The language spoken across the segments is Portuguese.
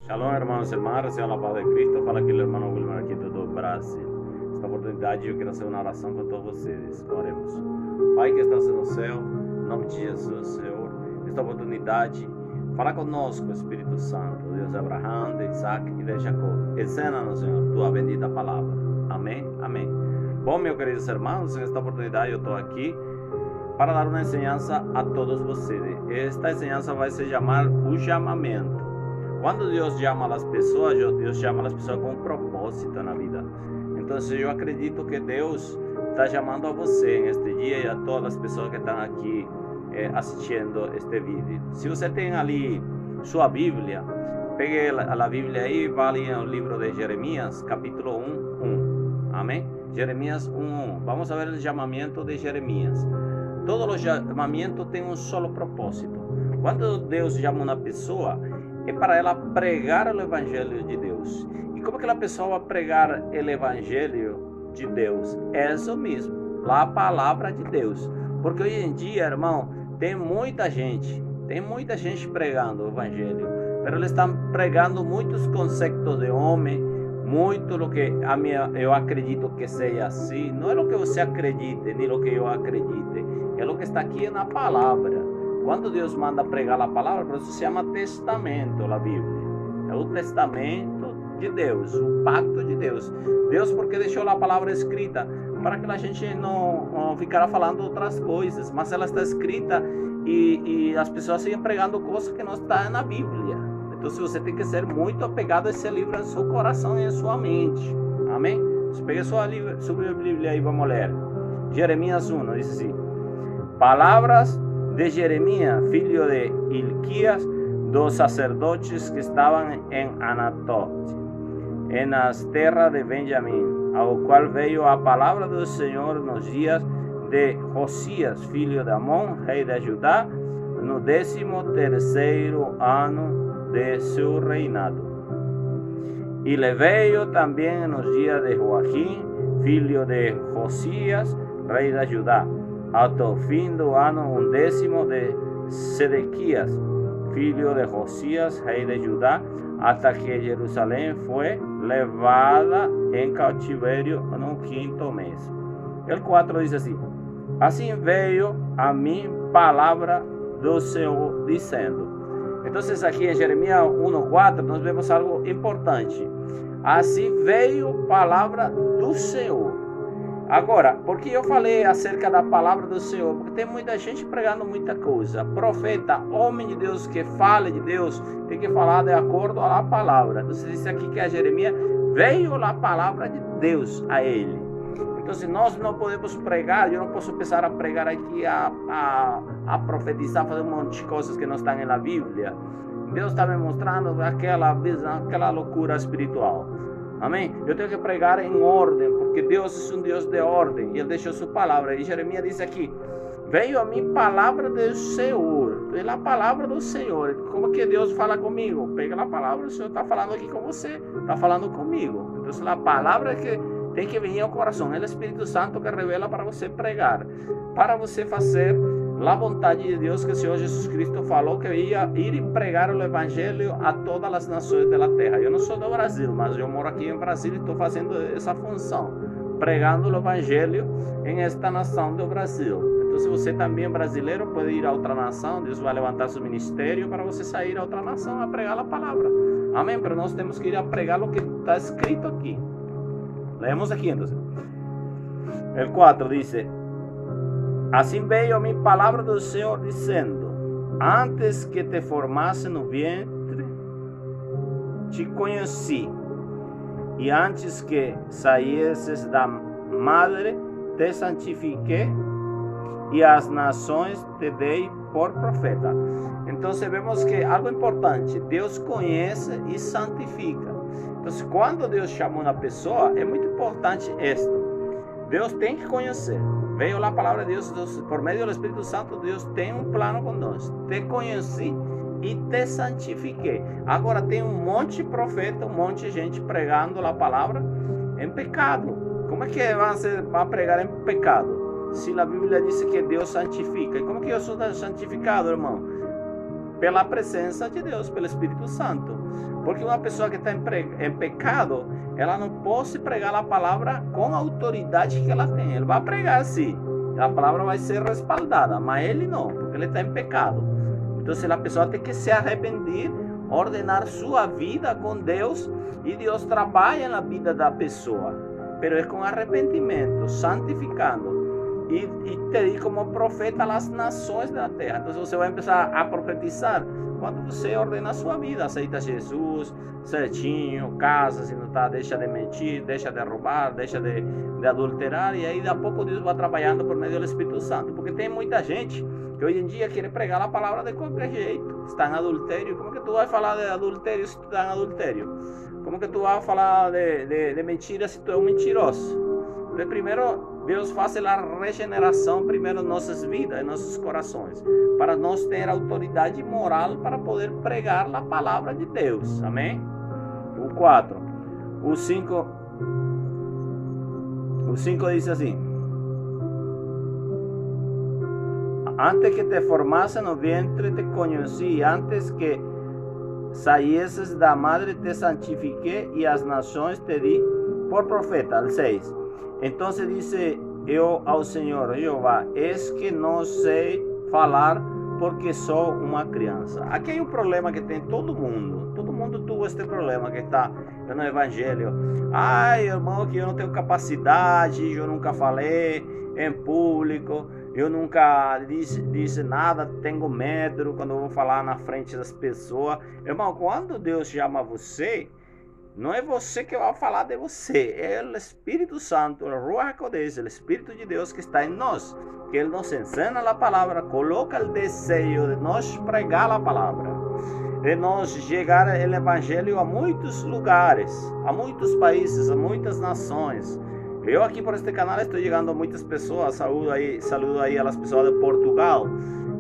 Shalom, hermanos y hermanas, Señor, la paz de Cristo. Fala aqui o irmão Wilmer aqui do Brasil. Esta oportunidade eu quero fazer uma oração com todos vocês. Oremos. Pai que estás no céu, em nome de Jesus, Senhor, esta oportunidade, fala conosco, Espírito Santo, Deus de Abraão, de Isaac e de Jacó. Ensina-nos, Senhor, tua bendita palavra. Amém, amém. Bom, meus queridos irmãos, nesta oportunidade eu estou aqui para dar uma ensinança a todos vocês. Esta ensinança vai se chamar o chamamento. Quando Deus chama as pessoas, Deus chama as pessoas com um propósito na vida. Então, eu acredito que Deus está chamando a você neste dia e a todas as pessoas que estão aqui assistindo este vídeo. Se você tem ali sua Bíblia, pegue a Bíblia aí e vá ali no livro de Jeremias, capítulo 1. Amém? Jeremias 1. Vamos ver o chamamento de Jeremias. Todos os chamamentos têm um solo propósito. Quando Deus chama uma pessoa, é para ela pregar o Evangelho de Deus. E como que a pessoa vai pregar o Evangelho de Deus? É isso mesmo, a palavra de Deus. Porque hoje em dia, irmão, tem muita gente pregando o Evangelho, mas eles estão pregando muitos conceitos de homem, muito do que eu acredito que seja assim. Não é o que você acredite, nem o que eu acredite, é o que está aqui na palavra. Quando Deus manda pregar a palavra, por isso se chama testamento, a Bíblia. É o testamento de Deus, o pacto de Deus. Deus porque deixou a palavra escrita, para que a gente não ficara falando outras coisas, mas ela está escrita e as pessoas sigam pregando coisas que não estão na Bíblia. Então você tem que ser muito apegado a esse livro em seu coração e em sua mente. Amém? Você pega sua Bíblia aí, vamos ler. Jeremias 1, diz assim: Palavras de Jeremias, filho de Hilquias, dos sacerdotes que estavam em Anatote, nas terras de Benjamim, ao qual veio a palavra do Senhor nos dias de Josias, filho de Amon, rei de Judá, no 13º ano de seu reinado. E lhe veio também nos dias de Joaquim, filho de Josias, rei de Judá, até o fim do ano 10º de Sedequias, filho de Josias, rei de Judá, até que Jerusalém foi levada em cativeiro no 5º mês. O 4 diz assim: Assim veio a mim palavra do Senhor, dizendo. Então, aqui em Jeremias 1:4, nós vemos algo importante. Assim veio palavra do Senhor. Agora, por que eu falei acerca da palavra do Senhor? Porque tem muita gente pregando muita coisa. Profeta, homem de Deus que fale de Deus, tem que falar de acordo à palavra. Então, você disse aqui que a Jeremias veio a palavra de Deus a ele. Então, se nós não podemos pregar, eu não posso começar a pregar aqui, a profetizar, fazer um monte de coisas que não estão na Bíblia. Deus está me mostrando aquela visão, aquela loucura espiritual. Amém? Eu tenho que pregar em ordem, porque Deus é um Deus de ordem, e Ele deixou sua palavra. E Jeremias diz aqui: veio a mim palavra do Senhor. É a palavra do Senhor. Como que Deus fala comigo? Pega a palavra, o Senhor está falando aqui com você, está falando comigo. Então, a palavra que tem que vir ao coração, é o Espírito Santo que revela para você pregar, para você fazer a vontade de Deus, que o Senhor Jesus Cristo falou que ia ir e pregar o Evangelho a todas as nações da terra. Eu não sou do Brasil, mas eu moro aqui em Brasil e estou fazendo essa função, pregando o Evangelho em esta nação do Brasil. Então, se você também é brasileiro, pode ir a outra nação, Deus vai levantar seu ministério para você sair a outra nação a pregar a palavra. Amém? Mas nós temos que ir a pregar o que está escrito aqui. Leemos aqui, então. O 4 diz: Assim veio a mim palavra do Senhor, dizendo: Antes que te formasse no ventre, te conheci, e antes que saísses da madre, te santifiquei, e as nações te dei por profeta. Então, vemos que algo importante: Deus conhece e santifica. Então, quando Deus chama uma pessoa, é muito importante isto. Deus tem que conhecer. Veio lá a palavra de Deus, por meio do Espírito Santo. Deus tem um plano com nós. Te conheci e te santifiquei. Agora tem um monte de profeta, um monte de gente pregando a palavra em pecado. Como é que vai pregar em pecado? Se a Bíblia diz que Deus santifica. E como que eu sou santificado, irmão? Pela presença de Deus, pelo Espírito Santo. Porque uma pessoa que está em pecado, ela não pode pregar a palavra com a autoridade que ela tem. Ele vai pregar sim, a palavra vai ser respaldada, mas ele não, porque ele está em pecado. Então a pessoa tem que se arrepender, ordenar sua vida com Deus, e Deus trabalha na vida da pessoa, pero é com arrependimento, santificando, e te di como profeta às nações da terra. Então você vai começar a profetizar quando você ordena a sua vida, aceita Jesus certinho, casa, se não está, deixa de mentir, deixa de roubar, deixa de adulterar, e aí de a pouco Deus vai trabalhando por meio do Espírito Santo. Porque tem muita gente que hoje em dia quer pregar a palavra de qualquer jeito, está em adultério. Como que tu vai falar de adultério se tu está em adultério? Como que tu vai falar de mentira se tu é um mentiroso? Então, primeiro, Deus faz a regeneração primeiro em nossas vidas, em nossos corações, para nós ter autoridade moral para poder pregar a palavra de Deus. Amém? O 4. O 5 diz assim: antes que te formasse no vientre te conheci, antes que saísses da madre te santifiquei, e as nações te di por profeta. Al 6. Então disse eu ao Senhor Jeová: eis que não sei falar, porque sou uma criança. Aqui é um problema que tem todo mundo. Todo mundo tuvo este problema que está no Evangelho. Ai, irmão, que eu não tenho capacidade, eu nunca falei em público, eu nunca disse nada, tenho medo quando eu vou falar na frente das pessoas. Irmão, quando Deus chama você, não é você que vai falar de você, é o Espírito Santo, o Ruach HaKodesh, o Espírito de Deus que está em nós, que Ele nos ensina a palavra, coloca o desejo de nós pregar a palavra, de nós chegar o Evangelho a muitos lugares, a muitos países, a muitas nações. Eu aqui por este canal estou chegando a muitas pessoas. Saludo aí as pessoas de Portugal,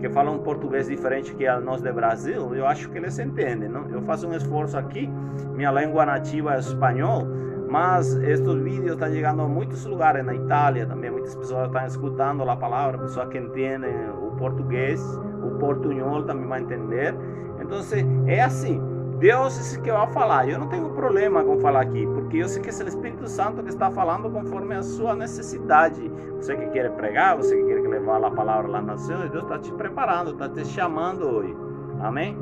que falam português diferente que a nós de Brasil. Eu acho que eles entendem, não? Eu faço um esforço aqui, minha língua nativa é espanhol, mas estes vídeos estão chegando a muitos lugares, na Itália também. Muitas pessoas estão escutando a palavra, pessoas que entendem o português, o portunhol também vai entender. Então é assim, Deus é que vai falar. Eu não tenho problema com falar aqui, porque eu sei que é o Espírito Santo que está falando conforme a sua necessidade. Você que quer pregar, você que quer levar a palavra lá na nação, Deus está te preparando, está te chamando hoje. Amém?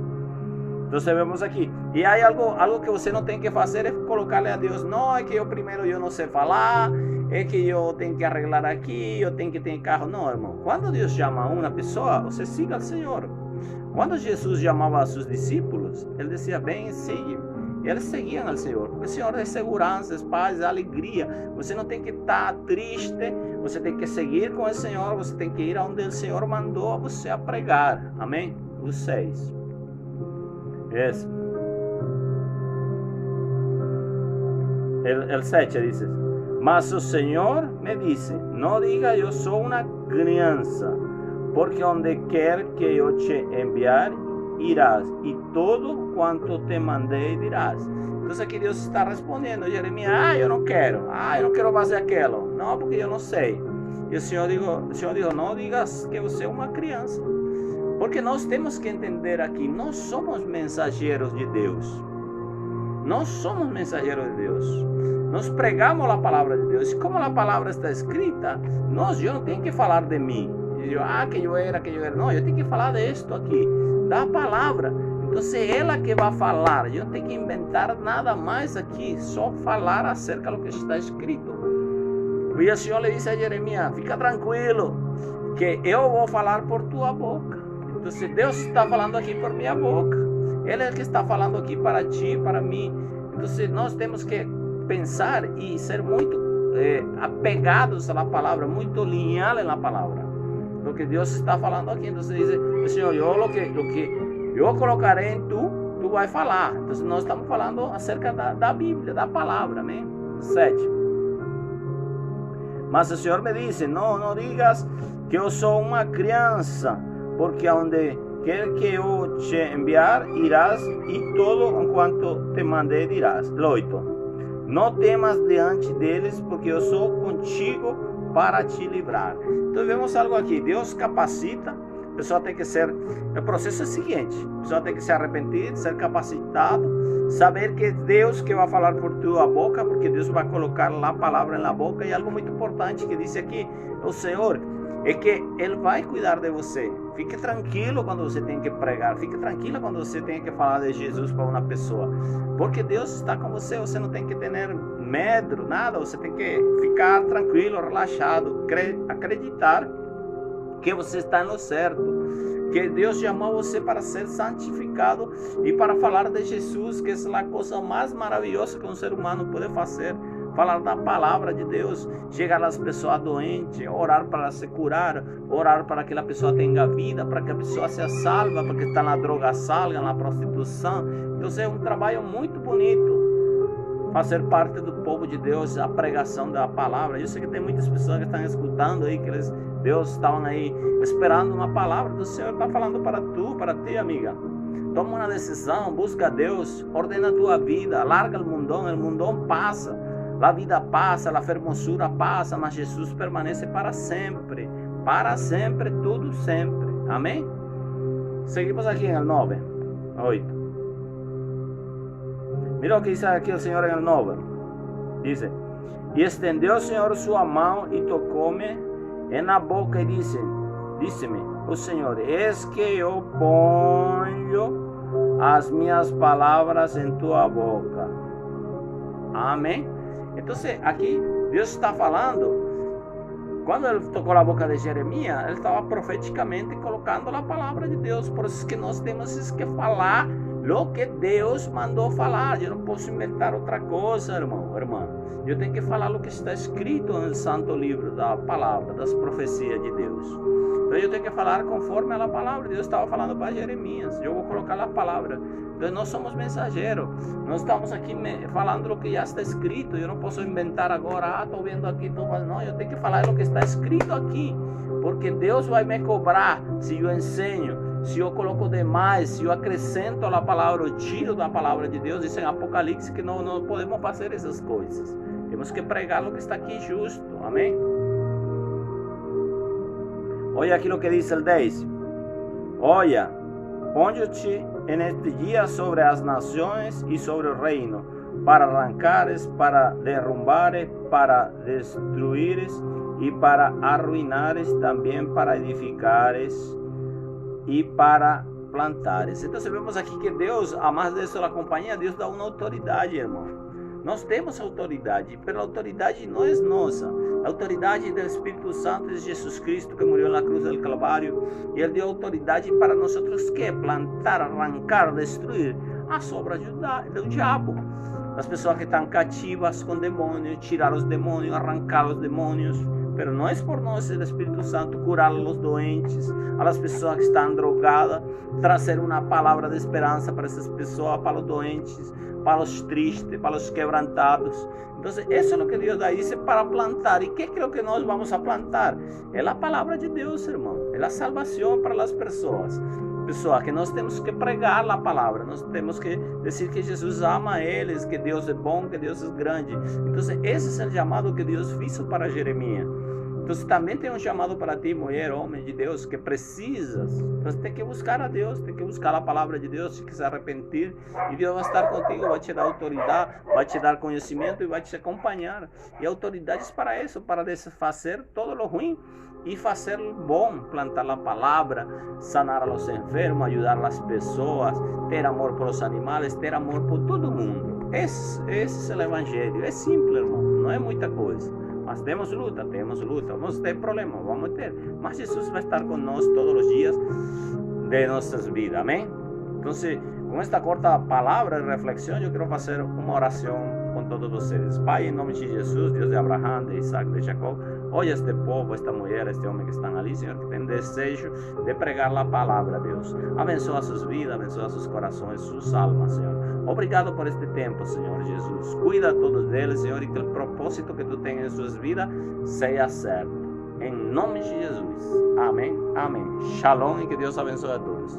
Então vemos aqui. E aí algo que você não tem que fazer é colocar-lhe a Deus: não, é que eu primeiro eu não sei falar, é que eu tenho que arreglar aqui, eu tenho que ter carro. Não, irmão. Quando Deus chama uma pessoa, você siga ao Senhor. Quando Jesus chamava a seus discípulos, ele dizia: bem, siga. Eles seguiam ao Senhor, porque o Senhor é segurança, paz, alegria. Você não tem que estar triste, você tem que seguir com o Senhor, você tem que ir onde o Senhor mandou você a pregar. Amém? O 6. Esse. El 7 diz: mas o Senhor me disse: não diga eu sou uma criança, porque onde quer que eu te enviar, irás, e todo quanto te mandei dirás. Então aqui Deus está respondendo: Jeremias, eu não quero fazer aquilo, não, porque eu não sei. E o Senhor dijo: não digas que você é uma criança, porque nós temos que entender aqui, nós somos mensageiros de Deus. Nós somos mensageiros de Deus. Nós pregamos a palavra de Deus. E como a palavra está escrita, eu não tenho que falar de mim. Que eu era. Não, eu tenho que falar de isto aqui, da palavra. Então é ela que vai falar. Eu não tenho que inventar nada mais aqui, só falar acerca do que está escrito. E o Senhor lhe disse a Jeremias: fica tranquilo, que eu vou falar por tua boca. Então Deus está falando aqui por minha boca. Ele é que está falando aqui para ti, para mim. Então nós temos que pensar e ser muito apegados à palavra, muito lineares na palavra. O que Deus está falando aqui. Então diz: Senhor, o que eu colocarei em tu vai falar. Então nós estamos falando acerca da Bíblia, da palavra. Amém? 7. Mas o Senhor me disse: não digas que eu sou uma criança, porque onde quer que eu te enviar, irás, e todo quanto te mandei dirás. 8. Não temas diante deles, porque eu sou contigo para te livrar. Então vemos algo aqui: Deus capacita, A pessoa tem que ser, o processo é o seguinte, a pessoa tem que se arrepender, ser capacitado, saber que é Deus que vai falar por tua boca, porque Deus vai colocar lá a palavra na boca. E algo muito importante que diz aqui, o Senhor, é que Ele vai cuidar de você. Fique tranquilo quando você tem que pregar, fique tranquilo quando você tem que falar de Jesus para uma pessoa, porque Deus está com você. Você não tem que ter medo, nada, você tem que ficar tranquilo, relaxado, acreditar que você está no certo, que Deus chamou você para ser santificado e para falar de Jesus, que é a coisa mais maravilhosa que um ser humano pode fazer. Falar da palavra de Deus, chegar às pessoas doentes, orar para se curar, orar para que a pessoa tenha vida, para que a pessoa seja salva, para que está na droga salga, na prostituição. Então é um trabalho muito bonito fazer parte do povo de Deus, a pregação da palavra. Eu sei que tem muitas pessoas que estão escutando aí, que Deus estavam aí esperando uma palavra do Senhor, está falando para ti, amiga. Toma uma decisão, busca a Deus, ordena a tua vida, larga o mundão passa. A vida passa, a fermosura passa, mas Jesus permanece para sempre, tudo sempre. Amém? Seguimos aqui em el 9, 8. Mira o que diz aqui o Senhor em el 9. Diz: e estendeu o Senhor sua mão e tocou-me na boca e disse-me o Senhor: eis que eu ponho as minhas palavras em tua boca. Amém? Então, aqui Deus está falando, quando ele tocou a boca de Jeremias, ele estava profeticamente colocando a palavra de Deus. Por isso que nós temos que falar o que Deus mandou falar. Eu não posso inventar outra coisa, irmão, irmã. Eu tenho que falar o que está escrito no santo livro da palavra, das profecias de Deus. Então eu tenho que falar conforme a palavra. Deus estava falando para Jeremias. Eu vou colocar a palavra. Então nós somos mensageiros. Nós estamos aqui falando o que já está escrito. Eu não posso inventar agora. Estou vendo aqui, estou fazendo. Não, eu tenho que falar o que está escrito aqui. Porque Deus vai me cobrar se eu ensino, se eu coloco demais, se eu acrescento a palavra, eu tiro da palavra de Deus. Isso é em Apocalipse que não podemos fazer essas coisas. Temos que pregar o que está aqui justo. Amém? Olha aquilo que diz o 10. Olha, ponho-te en este dia sobre as nações e sobre o reino, para arrancares, para derrumbares, para destruires e para arruinares, também para edificares e para plantares. Então vemos aqui que Deus, a mais disso da companhia, Deus dá uma autoridade, irmão. Nós temos autoridade, mas a autoridade não é nossa. A autoridade do Espírito Santo de Jesus Cristo, que morreu na cruz do Calvário, e Ele deu autoridade para nós que plantar, arrancar, destruir as obras do diabo. As pessoas que estão cativas com demônios, tirar os demônios, arrancar os demônios. Mas não é por nós, o Espírito Santo, curar os doentes, as pessoas que estão drogadas, trazer uma palavra de esperança para essas pessoas, para os doentes, para os tristes, para os quebrantados. Então, isso é o que Deus diz para plantar. E o que é que nós vamos a plantar? É a palavra de Deus, irmão. É a salvação para as pessoas. Pessoal, que nós temos que pregar a palavra, nós temos que dizer que Jesus ama eles, que Deus é bom, que Deus é grande. Então, esse é o chamado que Deus fez para Jeremias. Então, também tem um chamado para ti, mulher, homem de Deus, que precisas. Então, tem que buscar a Deus, tem que buscar a palavra de Deus, tem que se arrepender. E Deus vai estar contigo, vai te dar autoridade, vai te dar conhecimento e vai te acompanhar. E autoridades para isso, para desfazer todo o ruim e fazer o bom, plantar a palavra, sanar os enfermos, ajudar as pessoas, ter amor por os animais, ter amor por todo mundo. Esse é o evangelho. É simples, irmão, não é muita coisa. Mas temos luta, vamos ter problemas, vamos ter. Mas Jesus vai estar conosco todos os dias de nossas vidas, amém? Então, com esta corta palavra de reflexão, eu quero fazer uma oração com todos vocês. Pai, em nome de Jesus, Deus de Abraão, de Isaac, de Jacob, olha este povo, esta mulher, este homem que estão ali, Senhor, que tem desejo de pregar a palavra, Deus. Abençoa suas vidas, abençoa seus corações, suas almas, Senhor. Obrigado por este tempo, Senhor Jesus. Cuida a todos deles, Senhor, e que o propósito que tu tens em suas vidas seja certo. Em nome de Jesus. Amém. Amém. Shalom e que Deus abençoe a todos.